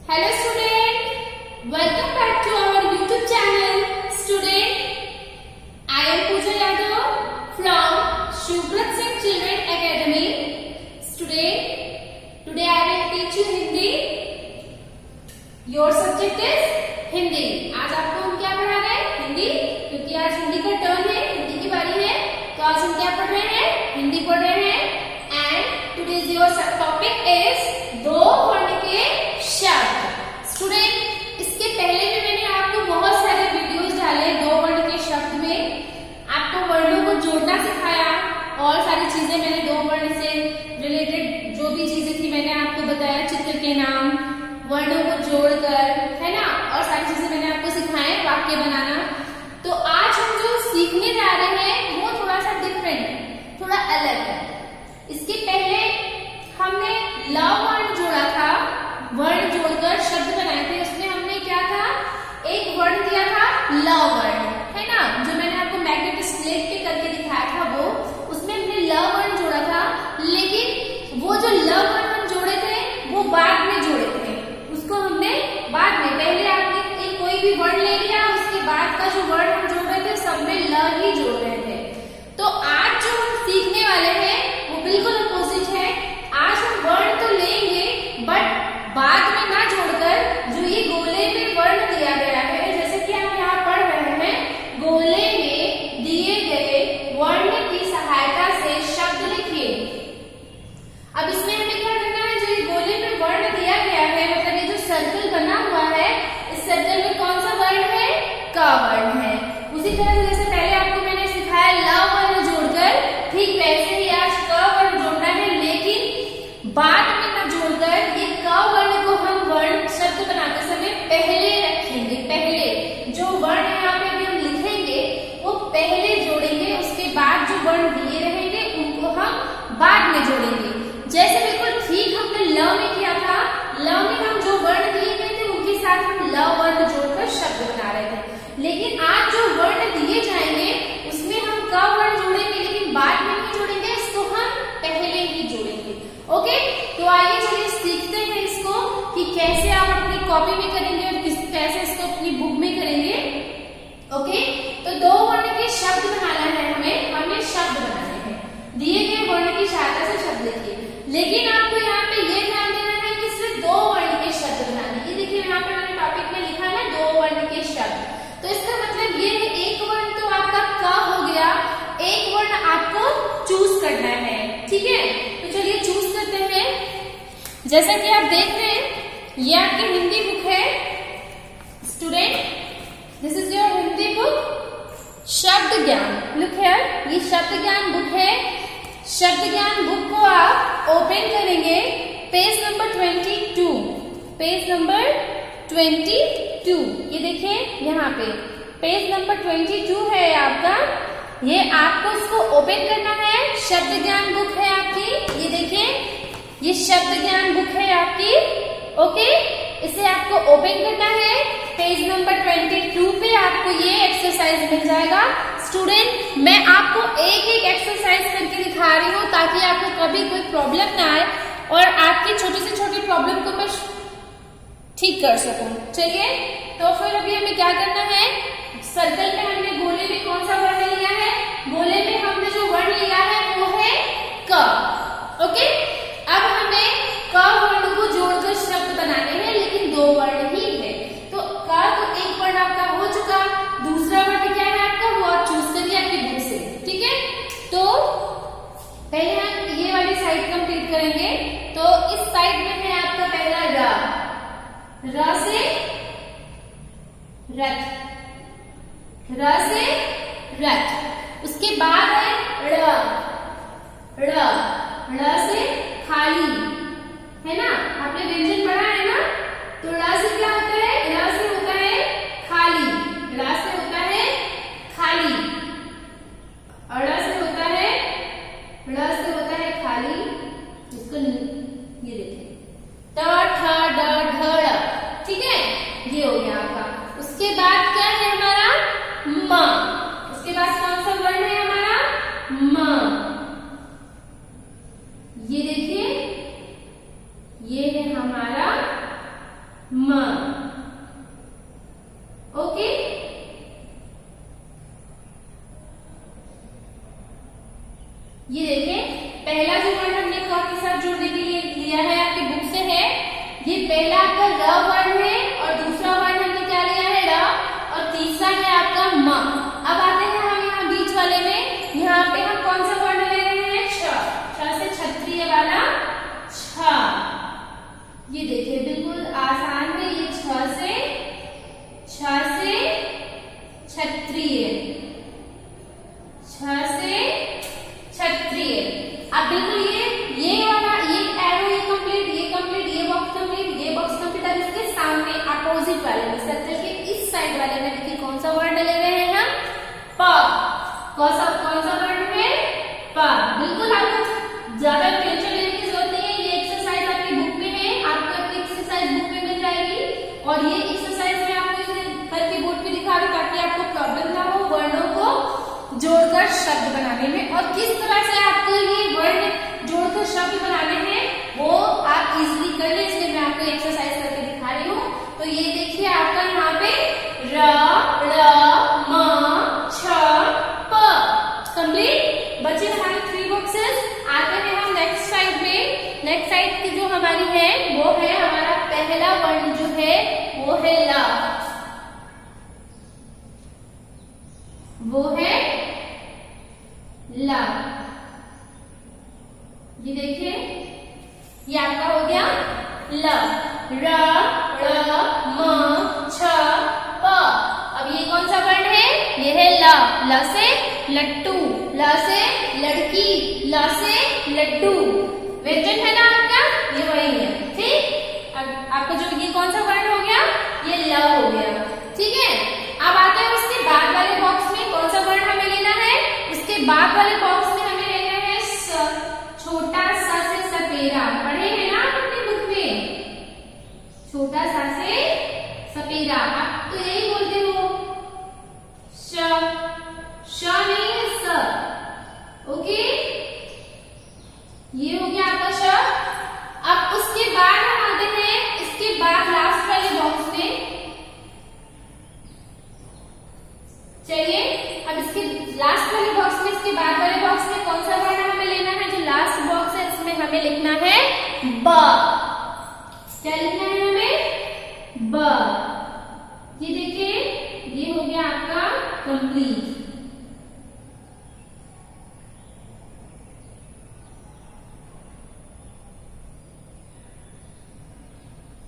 Hello student, welcome back to our YouTube channel. Student, I am Pooja Yadav from Shubhrat Singh Children Academy. Student, today I will teach you Hindi. Your subject is Hindi. आज आपको हम क्या पढ़ा रहे हैं? हिंदी, क्योंकि आज हिंदी का टर्न है, हिंदी की बारी है, तो आज हम क्या पढ़ रहे हैं? हिंदी पढ़ रहे हैं. And today's your topic is दो वर्ण के शब्द. स्टूडेंट, इसके पहले भी मैंने आपको बहुत सारे वीडियोस डाले दो वर्ण के शब्द में. आपको वर्णों को जोड़ना सिखाया और सारी चीजें मैंने दो वर्ण से रिलेटेड जो भी चीजें थी मैंने आपको बताया, चित्र के नाम, वर्णों को जोड़कर, है ना, और सारी चीजें मैंने आपको सिखाए, वाक्य बनाना. तो आज हम जो सीखने जा रहे हैं वो थोड़ा सा डिफरेंट है, थोड़ा अलग है. इसके पहले हमने ल वर्ण जोड़ा था, वर्ण जोड़कर शब्द बनाए थे. उसमें हमने क्या था, एक वर्ण दिया था ल वर्ण, है ना, जो मैंने आपको मैग्नेटिक स्लेट पे करके दिखाया था वो. उसमें हमने ल वर्ण जोड़ा था, लेकिन वो जो ल वर्ण हम जोड़े थे वो बाद में जोड़े थे. उसको हमने बाद में, पहले आपने कोई भी वर्ण ले लिया, उसके बाद का जो वर्ण हम जोड़ रहे थे सब में ल ही जोड़ रहे थे. तो आज जो हम सीखने वाले हैं वो बिल्कुल अपोजिट है. आज हम वर्ण तो लेंगे बट बाद में ना जोड़कर जो ये गोले में वर्ण दिया गया है, जैसे कि हम यहाँ पढ़ रहे हैं, गोले में दिए गए वर्ण की सहायता से शब्द लिखिए. अब इसमें हमें क्या करना है, जो ये गोले में वर्ण दिया गया है, मतलब ये जो सर्कल बना हुआ है, इस सर्कल में कौन सा वर्ण है? क वर्ण है. उसी तरह से जैसे पहले आपको मैंने सिखाया ल वर्ण जोड़कर, ठीक वैसे ही आज क वर्ण जोड़ना है, लेकिन बाद में न जोड़कर ये क वर्ण को हम वर्ण शब्द बनाते समय पहले रखेंगे. पहले जो वर्ण यहाँ पे अभी हम लिखेंगे वो पहले जोड़ेंगे, उसके बाद जो वर्ण दिए रहेंगे उनको हम बाद में जोड़ेंगे. जैसे बिल्कुल ठीक हमने ल में किया था, ल में हम जो वर्ण दिए गए थे उनके साथ हम ल वर्ण जोड़कर शब्द बना रहे थे. लेकिन आज जो वर्ण दिए जाएंगे उसमें हम क वर्ण जोड़ेंगे, लेकिन बाद में नहीं जोड़ेंगे, इसको हम पहले ही जोड़ेंगे. ओके, तो आइए चलिए सीखते हैं इसको कि कैसे आप अपनी कॉपी में करेंगे और कैसे इसको अपनी बुक में करेंगे. ओके, तो दो वर्ण के शब्द बनाना है, हमें शब्द बनाने हैं. दिए गए वर्ण की सहायता से शब्द लिखिए. लेकिन आपको यहाँ पे ये ध्यान देना है कि सिर्फ दो वर्ण के शब्द बनाने. ये देखिए यहाँ पर मैंने टॉपिक में लिखा है दो वर्ण के शब्द. तो इसका मतलब ये है एक वर्ण तो आपका क हो गया, एक वर्ण आपको चूज करना है. ठीक है, तो चलिए चूज करते हैं. जैसा कि आप देख रहे हैं ये आपकी हिंदी बुक है. Student, this is your Hindi book, शब्द ज्ञान. लुक हियर, ये शब्द ज्ञान बुक है. शब्द ज्ञान बुक को आप ओपन करेंगे पेज नंबर 22. पेज नंबर 22, ये देखिए यहाँ पे पेज नंबर 22 है आपका. ये आपको इसको ओपन करना है. शब्द ज्ञान बुक है आपकी, ये देखिए ये शब्द ज्ञान बुक है आपकी. ओके, इसे आपको ओपन करना है. पेज नंबर 22 पे आपको ये एक्सरसाइज मिल जाएगा. स्टूडेंट, मैं आपको एक एक एक्सरसाइज करके दिखा रही हूँ ताकि आपको कभी कोई प्रॉब्लम ना आए और आपकी छोटी से छोटी प्रॉब्लम को मैं ठीक कर सकूं. चलिए, तो फिर अभी हमें क्या करना है, सर्कल में हमने गोले में कौन सा वर्ण लिया है, गोले में हमने जो वर्ण लिया है वो है क. ओके, अब हमें क वर्ण को जोड़कर शब्द बनाने हैं, लेकिन दो वर्ण ही है. तो क तो एक वर्ण आपका हो चुका, दूसरा वर्ण क्या है आपका वो आप चूज करिए आपकी बुक से. ठीक है, तो पहले हम ये वाली साइड कंप्लीट करेंगे. तो इस साइड में है आपका पहला र. र से रथ, र से रथ. उसके बाद है ड़, ड़, ड़ से खाली, है ना, आपने व्यंजन पढ़ा है ना. तो ड़ से क्या होता है, ड़ से होता है खाली, ड़ से होता है खाली, ड़ से होता है, ड़ से होता है खाली. इसको ये देखिए ट, ठ, ड, ढ, ड़. ठीक है, ये हो गया आपका. उसके बाद क्या है हमारा म. उसके बाद कौन सा वर्ण है हमारा म. ये देखिए ये है हमारा पहला जो वर्ण हमने क के साथ जोड़ने के लिए लिया है आपकी बुक से है, ये पहला आपका र वर्ण है और दूसरा वर्ण हमने क्या लिया है र, और तीसरा है आपका म। अब आते हैं हम यहाँ बीच वाले में, यहाँ पे हम कौन सा वर्ण ले रहे हैं, छ से क्षत्रिय वाला छ। ये देखिए बिल्कुल आसान है, ये छ से क्षत्रिय, छ से क्षत्रिय। अब बिल्कुल ये वाला ये एरो ये कंप्लीट, ये बॉक्स कंप्लीट। अब इसके सामने अपोजिट वाले में सर्कल के इस साइड वाले में देखिए कौन सा वर्ड ले रहे हैं हम, प। कौन सा वर्ड है, प। बिल्कुल आपको ज्यादा टेंशन लेने की जरूरत नहीं है, ये एक्सरसाइज आपकी बुक में है, आपको एक्सरसाइज बुक में मिल जाएगी और ये एक्सरसाइज में आपको इसे करके बोर्ड पे दिखा दूं ताकि आपको प्रॉब्लम ना हो वर्णों को जोड़कर शब्द बनाने में। और किस तरह से आपको ये वर्ण जोड़कर शब्द बनाने हैं वो आप इजीली कर ले, इसलिए मैं आपको एक्सरसाइज करके दिखा रही हूँ। तो ये देखिए आपका यहाँ पे र, म, छ, प कंप्लीट। बचे हमारे 3 बॉक्सेस। आते हैं हम नेक्स्ट साइड में। नेक्स्ट साइड की जो हमारी है वो है हमारा पहला वर्ण जो है वो है ल, वो है ला। ये देखिए ये आपका हो गया ल, र, म, छ, प। अब ये कौन सा वर्ण है, ये है ल से लट्टू, ल से लड़की, ल से लड्डू। व्यंजन है ना आपका, ये वही है। ठीक, अब आपका जो ये कौन सा वर्ण हो गया, ये ल हो गया। ठीक है, अब आते हैं उसके बाद वाले बॉक्स में कौन सा वर्ण हमें लेना है। उसके बाद वाले बॉक्स में हमें लेना है छोटा सा से सपेरा। पढ़े हैं ना अपनी बुक में, छोटा सा से सपेरा। आप तो यही बोलते हो, श नहीं है स। ओके, ये हो गया आपका श। अब उसके बाद हम आते हैं इसके बाद लास्ट वाले बॉक्स में। चलिए अब इसके लास्ट वाले बॉक्स में, इसके बाद वाले बॉक्स में कौन सा वर्ण हमें लेना है, जो लास्ट बॉक्स है इसमें हमें लिखना है ब। क्या लिखना है हमें, ब। ये देखिए ये हो गया आपका कंप्लीट।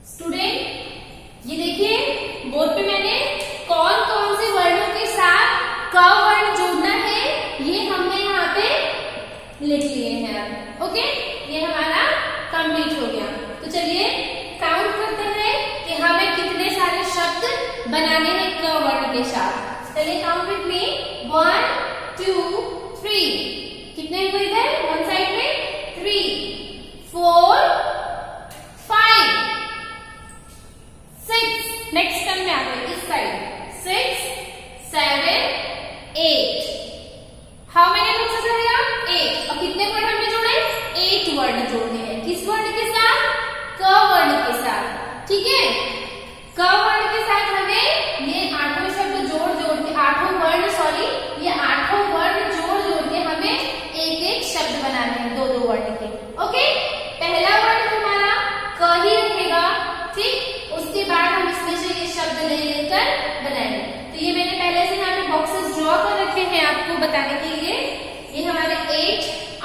स्टूडेंट ये देखिए बोर्ड पे मैंने कौन कौन से वर्णों के साथ क वर्ण जोड़ना है ये हमने यहाँ पे लिख लिए हैं। ओके, ये हमारा कंप्लीट हो गया। तो चलिए काउंट करते हैं कि हमें कितने सारे शब्द बनाने हैं क वर्ण के साथ। चलिए काउंट विद मी, 1 2 3। कितने हुए इधर वन साइड में, 3 4 5 6। नेक्स्ट टर्न में आते हैं इस साइड, 6 7 8। हाउ मेनी बॉक्सेस रहेगा, 8। अब कितने वर्ड हमने जोड़े, 8 वर्ड जोड़ने हैं। किस वर्ण के साथ, क वर्ण के साथ। ठीक है, क वर्ण के साथ हमें ये 8 शब्द जोड़ के 8 वर्ण, सॉरी ये 8 वर्ण जोड़ के हमें एक एक शब्द बनाने हैं, 2 वर्ण के। ओके, पहला वर्ण हमारा क ही रहेगा। ठीक, उसके बाद हम इसमें से ये शब्द ले लेकर बनाएंगे। तो ये मैंने पहले से यहाँ पे बॉक्सेस ड्रॉ कर रखे हैं आपको बताने के लिए। ये हमारे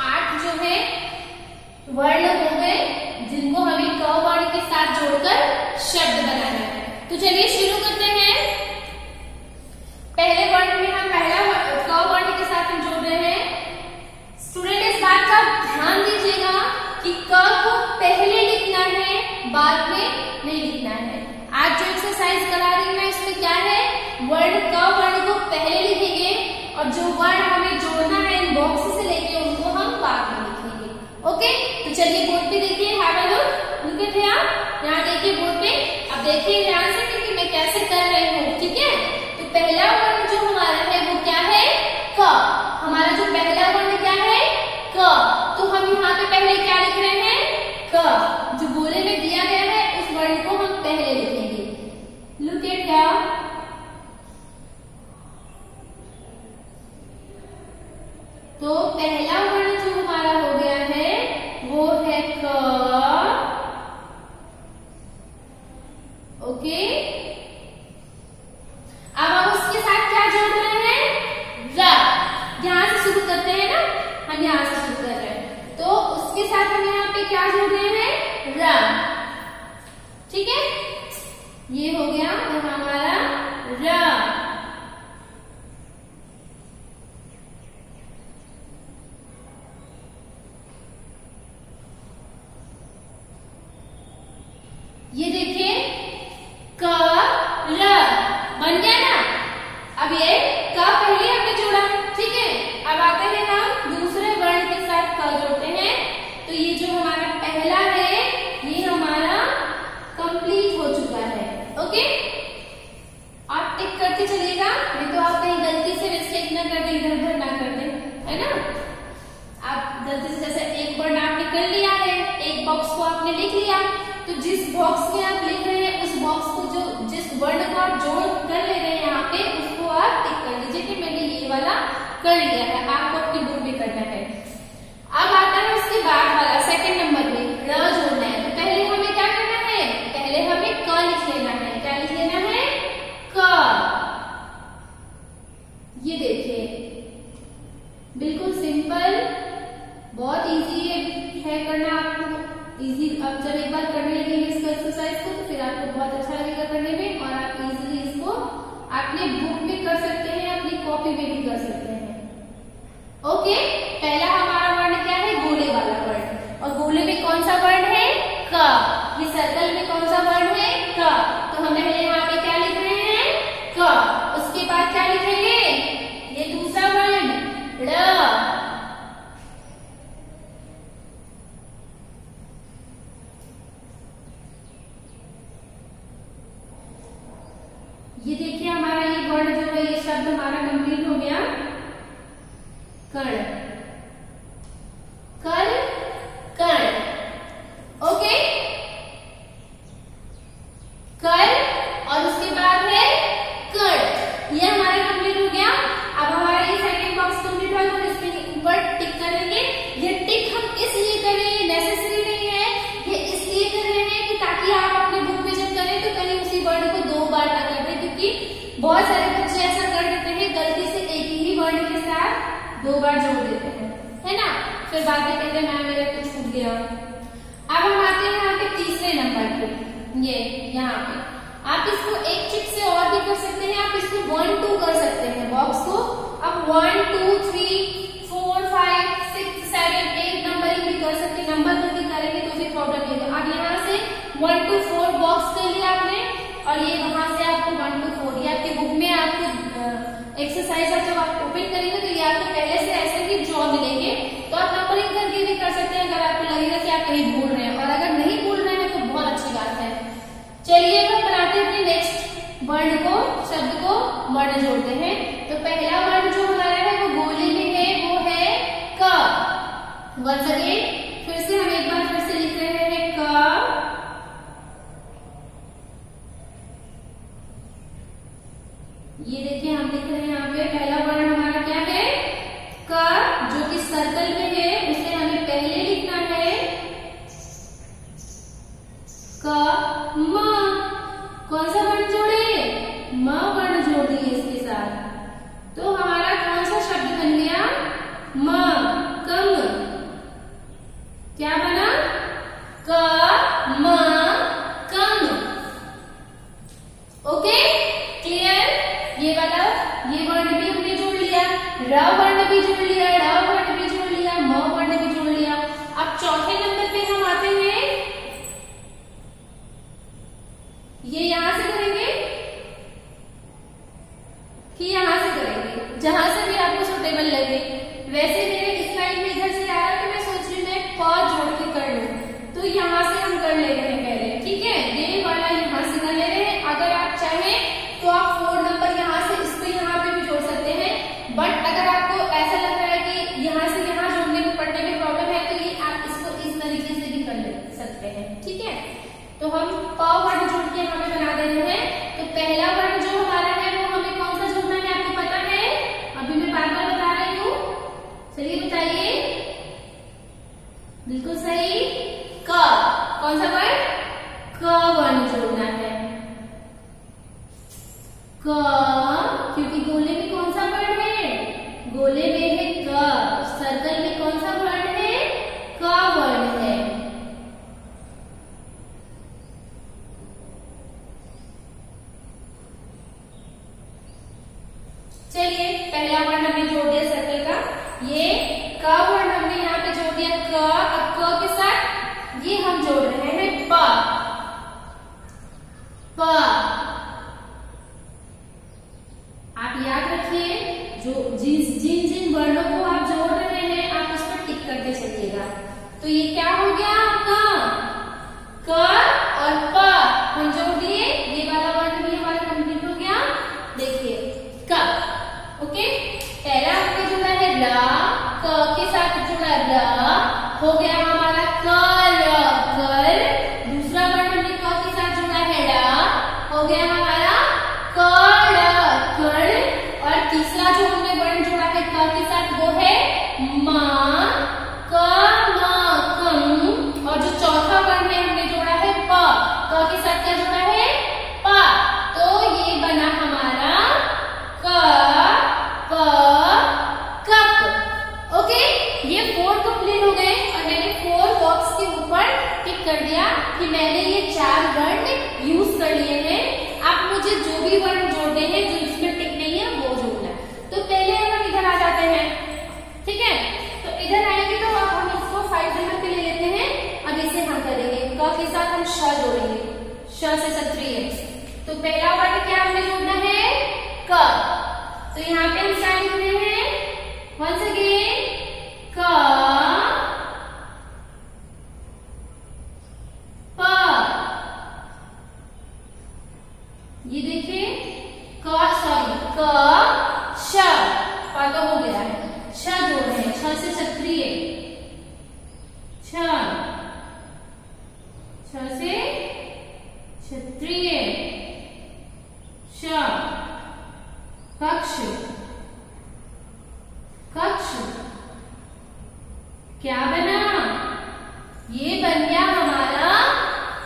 8 जो है वर्ण हो गए जिनको हमें क वर्ण के साथ जोड़कर शब्द बनाना है। तो चलिए शुरू करते हैं। पहले वर्ण में हम पहला क वर्ण के साथ हम जोड़ रहे हैं। स्टूडेंट इस बात का ध्यान दीजिएगा कि क को पहले लिखना है, बाद में नहीं लिखना है। आज जो एक्सरसाइज करा रही हूं मैं इसमें क्या है, वर्ण क वर्ण को पहले लिखेंगे और जो वर्ण हमें जोड़ना है इन बॉक्स से लेके उनको हम बाद में लिखेंगे। ओके, तो चलिए बोर्ड पे देखिए, have a look at here. यहाँ देखिए बोर्ड पे, अब देखिए ध्यान से कि मैं कैसे कर रही हूँ। ठीक है, तो पहला वर्ण जो हमारा है वो क्या है, क। हमारा जो पहला वर्ण क्या है, क। तो हम यहाँ पे पहले क्या लिख रहे हैं, क। जो गोले में दिया गया है उस वर्ण को हम पहले लिखेंगे। Look at here. तो पहला वर्ण जो हमारा हो उसके साथ हम यहाँ पे क्या जोड़ रहे हैं, र। ठीक है, ये हो गया हमारा र। ये देखिए क र बन गया ना। अब ये क पहले हमने जोड़ा, ठीक है। अब आते हैं हम दूसरे वर्ण के साथ क जोड़ते हैं। तो ये जो हमारा पहला है ये हमारा कंप्लीट हो चुका है। ओके, आप टिक करके चलिएगा, नहीं तो आप कहीं गलती से मिस्टेक ना कर दे, इधर उधर ना कर दे, है ना। आप गलती से जैसे एक वर्ण आपने कर लिया है, एक बॉक्स को आपने लिख लिया, तो जिस बॉक्स में आप लिख रहे हैं उस बॉक्स को जो जिस वर्ण को आप जोड़ कर ले रहे हैं यहाँ पे, उसको आप टिक कर लीजिए कि मैंने ये वाला कर लिया है। आपको अपनी बुक में करना है। अब आता है उसके बाद वाला सेकंड नंबर पे र जोड़ना है। तो पहले हमें क्या करना है, पहले हमें क लिख लेना है। क्या लिख लेना है, क। ये देखिए बिल्कुल सिंपल, बहुत इजी है करना आपको। इजी, अब जब एक बार करने लगेंगे इस एक्सरसाइज को तो फिर आपको बहुत अच्छा लगेगा करने में, और आप इजीली इसको अपने बुक में कर सकते हैं, अपनी कॉपी में भी कर सकते हैं। ओके, पहला हमारा वर्ण क्या है, गोले वाला वर्ण। और गोले में कौन सा वर्ण है, क। ये सर्कल में कौन सा वर्ण है, क। तो हम पहले यहाँ पे क्या लिख रहे हैं, क। उसके बाद क्या लिखेंगे, ये दूसरा वर्ण र। ये देखिए हमारा ये वर्ण जो है, ये शब्द हमारा कंप्लीट हो गया, कर्ण। कर, कर्ण। ओके, कर और उसके बाद है कर्ण। ये हमारा कंप्लीट हो गया। अब हमारा ये सेकंड बॉक्स कंप्लीट हुआ, तो इसके ऊपर टिक करेंगे। ये टिक हम इसलिए करें, नेसेसरी नहीं है, ये इसलिए कर रहे हैं कि ताकि आप अपने बुक में जब करें तो कहीं उसी वर्ण को दो बार ना कर दें, क्योंकि बहुत सारे बच्चे ऐसा कर देते हैं, गलती से एक ही वर्ण के साथ दो बार जोड़ देते हैं, है ना। फिर बाद में कहते हैं मैम मेरे को छूट गया। अब हम आते हैं यहाँ पे तीसरे नंबर पे, ये यहाँ पे आप इसको एक चिट से और भी कर सकते हैं। आप इसको 1 2 कर सकते हैं बॉक्स को। अब 1 2 3 4 5 6 7 8 नंबरिंग भी कर सकते हैं। नंबर करके करेंगे तो फिर प्रॉब्लम नहीं होगा। अब यहाँ से 1 2 4 बॉक्स कर लिया आपने, और ये वहां से आपको 1 2 4, ये आपकी बुक में आपको एक्सरसाइज जब आप ओपन करेंगे तो ये आपको पहले से ऐसे ही ड्रॉ मिलेंगे। तो आप नंबरिंग करके भी कर सकते हैं अगर आपको लगेगा कि आप कहीं भूल रहे हैं, और अगर नहीं भूल रहे हैं तो बहुत अच्छी बात है। चलिए अब बनाते हैं अपने नेक्स्ट वर्ण को, शब्द को वर्ण जोड़ते हैं। तो पहला वर्ण जो हमारा है वो गोले में है, वो है क। वंस अगेन फिर से हम एक बार फिर से लिख रहे हैं क। ये देखिए हम लिख रहे हैं यहाँ पे पहला वर्ण हमारा क्या है, क, जो कि सर्कल में है, उसे हमें पहले लिखना है क म। कौन सा वर्ण जोड़े, म वर्ण जोड़ दिए इसके साथ, तो हमारा कौन सा शब्द बन गया, म, कम। क्या बना, क म कम। Okay, clear. ये वाला ये वर्ण भी हमने जोड़ लिया, र वर्ण भी जोड़ लिया, ड़ वर्ण भी जोड़ लिया, म वर्ण भी जोड़ लिया। अब चौथे नंबर पे हम आते हैं, ये यहां से करेंगे कि यहां से करेंगे, जहां से भी आपको सुटेबल लगे। वैसे मेरे इस लाइन में इधर से आ रहा है तो मैं सोच रही मैं प जोड़ के कर लूं, तो यहां से हम कर ले रहे हैं पहले, ठीक है। ये वाला यहां से कर ले रहे हैं। अगर आप चाहें तो आप 4 नंबर यहां से इसको यहां पे भी जोड़ सकते हैं, बट अगर आपको ऐसा लग रहा है कि यहां से यहां जोड़ने में पढ़ने में प्रॉब्लम है तो ये आप इसको इस तरीके से भी कर ले सकते हैं, ठीक है। तो हम प वर्ण जोड़ के हमें बना दे रहे हैं। तो पहला वर्ण जो हमारा है वो हमें कौन सा जोड़ना है आपको पता है, अभी मैं बार बार बता रही हूँ, चलिए बताइए। बिल्कुल सही, क। कौन सा वर्ण, क वर्ण जोड़ना है, क, क्योंकि गोले में कौन सा वर्ण है, गोले में है क। सर्कल में कौन सा वर्ण है, क वर्ण। क्या हो गया आपका क और प हम जोड़ दिए, ये वाला वर्ड भी हमारा कंप्लीट हो गया। देखिए कप, ओके। पहला हमने जोड़ा है र, क के साथ जोड़ा र, हो गया हमारा कर कर। दूसरा वर्ड हमने क के साथ जोड़ा है ड, हो गया हमारा कड़ कड़। और तीसरा जो हमने वर्ड जोड़ा है क के साथ वो है म, क म कम। और जो चौथा वर्ड है हमने जोड़ा है प, क के साथ क्या जोड़ा है प। तो ये बना हमारा क प कप, ओके। ये 4 कंप्लीट हो गए और मैंने 4 बॉक्स के ऊपर टिक कर दिया कि मैंने ये 4 वर्ड यूज कर लिए हैं। आप मुझे जो भी वर्ड जोड़ने हैं, जो इसमें टिक नहीं है वो जोड़ना है। तो पहले हम इधर आ जाते हैं, ठीक है। तो इधर आएंगे तो अब हम इसको 5 नंबर पे ले लेते हैं। अब इसे हम करेंगे क के साथ हम श जोड़ेंगे, श से क्षत्रिय। तो पहला वर्ड क्या हमें जोड़ना है क। तो यहाँ पे हम क्या लिख रहे हैं, वंस अगेन क प। ये देखिए क, सॉरी क श, प तो हो गया है, श जोड़ रहे हैं, छ से क्षत्रिय, छ, छ से क्षत्रिय, श, कक्ष कक्ष। क्या बना, ये बन गया हमारा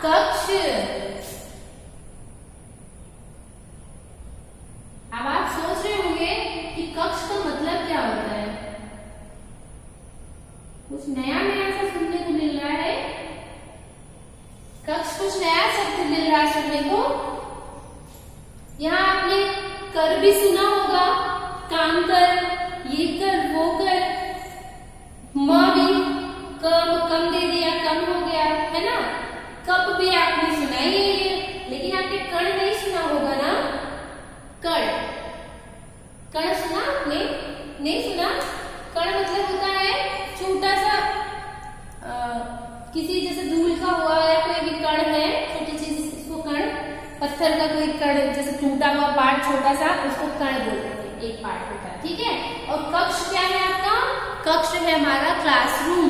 कक्ष। अब आप सोच रहे होंगे कि कक्ष का मतलब क्या होता है। कुछ नया नया सा सुनने को मिल रहा है, कक्ष कुछ नया शब्द मिल रहा है सुनने को। यहाँ आपने कर भी सुना होगा, काम कर, ये कर, वो कर। म भी कम दे दिया, कम हो गया, है ना। कप भी आपने सुना ही है, लेकिन आपने कण नहीं सुना होगा ना। कण, कण सुना आपने, नहीं सुना। कण मतलब होता है छोटा सा किसी जैसे धूल का हुआ या कोई भी कण है, छोटी चीज, इसको कण। पत्थर का कोई कण जैसे टूटा हुआ पार्ट छोटा सा, उसको कण बोलते हैं, एक पार्ट होता है, ठीक है। और कक्ष क्या है आपका, कक्ष है हमारा क्लासरूम,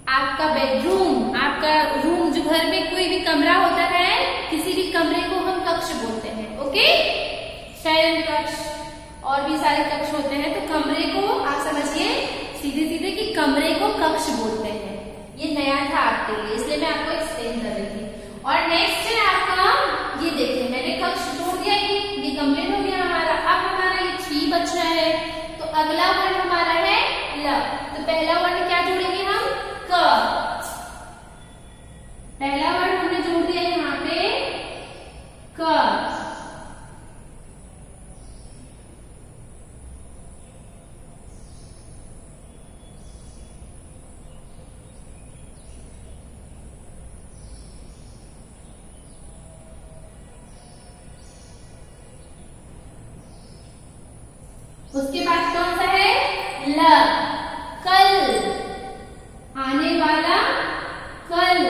आपका बेडरूम, आपका रूम। जो घर में कोई भी कमरा होता है, किसी भी कमरे को हम कक्ष बोलते हैं, ओके। शयन कक्ष और भी सारे कक्ष होते हैं। तो कमरे को आप समझिए सीधे सीधे कि कमरे को कक्ष बोलते हैं। ये नया था आपके लिए, इसलिए मैं आपको एक्सप्लेन कर रही थी। और नेक्स्ट है आपका, ये देखिए मैंने कक्ष जोड़ दिया, ये कंप्लीट हो गया हमारा। अब हमारा ये 3 बच रहा है, तो अगला वर्ड हमारा है ल। तो पहला वर्ड क्या जोड़ेंगे हम, क। पहला वर्ड हमने जोड़ दिया यहाँ पे क। उसके बाद कौन सा है ल, कल, आने वाला कल।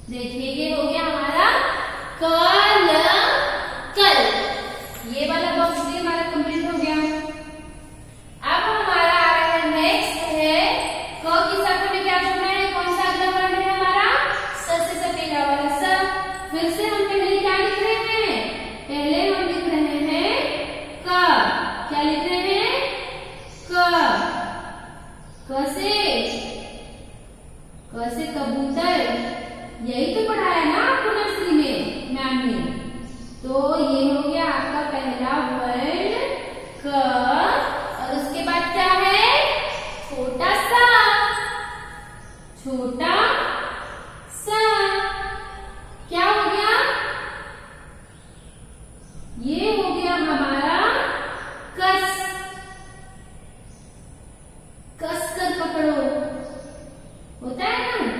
देखिए ये हो गया हमारा कल कल। ये वाला बॉक्स भी हमारा कंप्लीट हो गया। अब हमारा आ रहा है नेक्स्ट है क के साथ हमें क्या जोड़ना है, कौन सा अगला वर्ड है हमारा, स से सपेरा वाला स। फिर से हम पहले क्या लिख रहे हैं, पहले हम लिख रहे हैं क। क्या लिख रहे हैं, क से कबूतर। यही तो पढ़ाया ना आपको नर्सरी में मैम ने। तो ये हो गया आपका पहला वर्ड क। और उसके बाद क्या है, छोटा सा, छोटा सा। क्या हो गया, ये हो गया हमारा कस। कस कर पकड़ो होता है ना,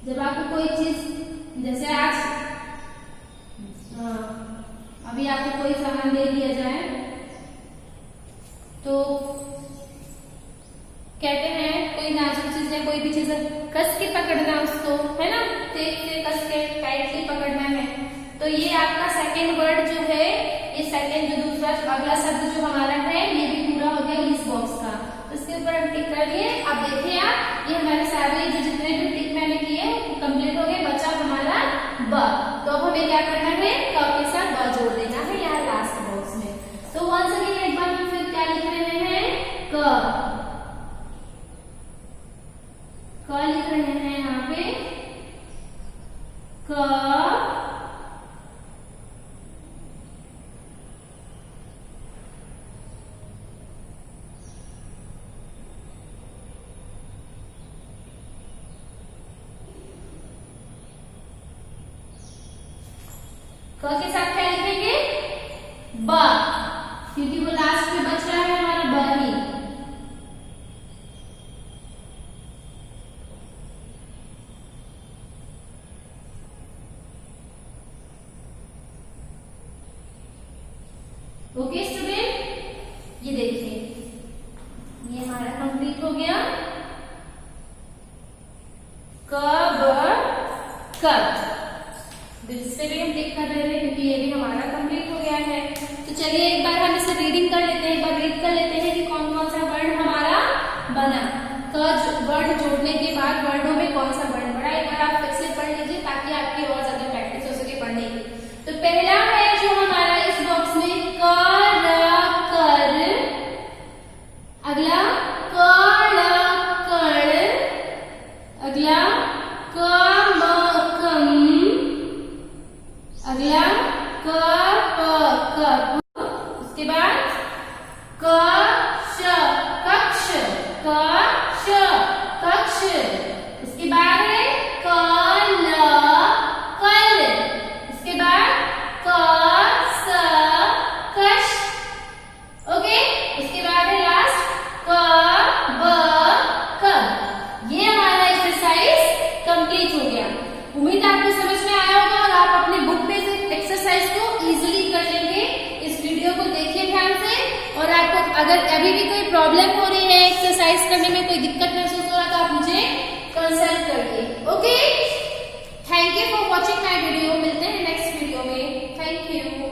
जब आपको कोई चीज, जैसे आज अभी आपको कोई सामान दे दिया जाए तो कहते हैं कोई नाजुक चीज या कोई भी चीज कस के पकड़ना उसको, है ना, तेज से कस के टाइटली पकड़ना है। तो ये आपका सेकंड वर्ड जो है, ये सेकंड जो दूसरा अगला शब्द जो हमारा है, ये भी पूरा हो गया इस बॉक्स का। तो इसके ऊपर हम टिक कर लिए। अब देखिए आप, ये हमारे सारे जो जितने भी टिक मैंने किए कंप्लीट हो गए, बचा हमारा ब। तो अब हमें क्या करना है, क के साथ ब जोड़ देना है यहाँ लास्ट बॉक्स में। तो वंस अगेन एक बार हम फिर क्या लिख रहे हैं, क लिख रहे हैं यहाँ पे, क के साथ क्या लिखेंगे, ब, क्योंकि वो लास्ट में बच रहा है हमारा ब ही। ओके स्टूडेंट, ये देखिए ये हमारा कंप्लीट हो गया, क ब क। इस पे भी हम टिक कर रहे हैं क्योंकि ये भी हमारा कंप्लीट हो गया है। तो चलिए एक बार हम इसे रीडिंग कर लेते हैं, एक बार रीड कर लेते हैं कि कौन कौन सा वर्ड हमारा बना। क वर्ड जोड़ने के बाद वर्डों में कौन सा वर्ड बना, एक बार आप फिर से पढ़ लीजिए ताकि आपकी और ज्यादा प्रैक्टिस हो सके पढ़ने की। तो पहला है जो हमारा इस बॉक्स में क र कर, अगला क ड़ कड़, अगला क म कम, अगला क प कप, उसके बाद क श कक्ष, क श कक्ष, उसके बाद है क ल कल, उसके बाद क स कश, ओके, उसके बाद है लास्ट क ब कब। ये हमारा एक्सरसाइज कंप्लीट हो गया। उम्मीद आपको समझ में आया होगा और आप अपने बुक में से एक्सरसाइज को इजीली कर लेंगे। इस वीडियो को देखिए ध्यान से, और आपको अगर अभी भी कोई प्रॉब्लम हो रही है, एक्सरसाइज करने में कोई दिक्कत महसूस हो रहा तो आप मुझे कंसल्ट करिए। Okay, thank you for watching my video. मिलते हैं नेक्स्ट वीडियो में। Thank you.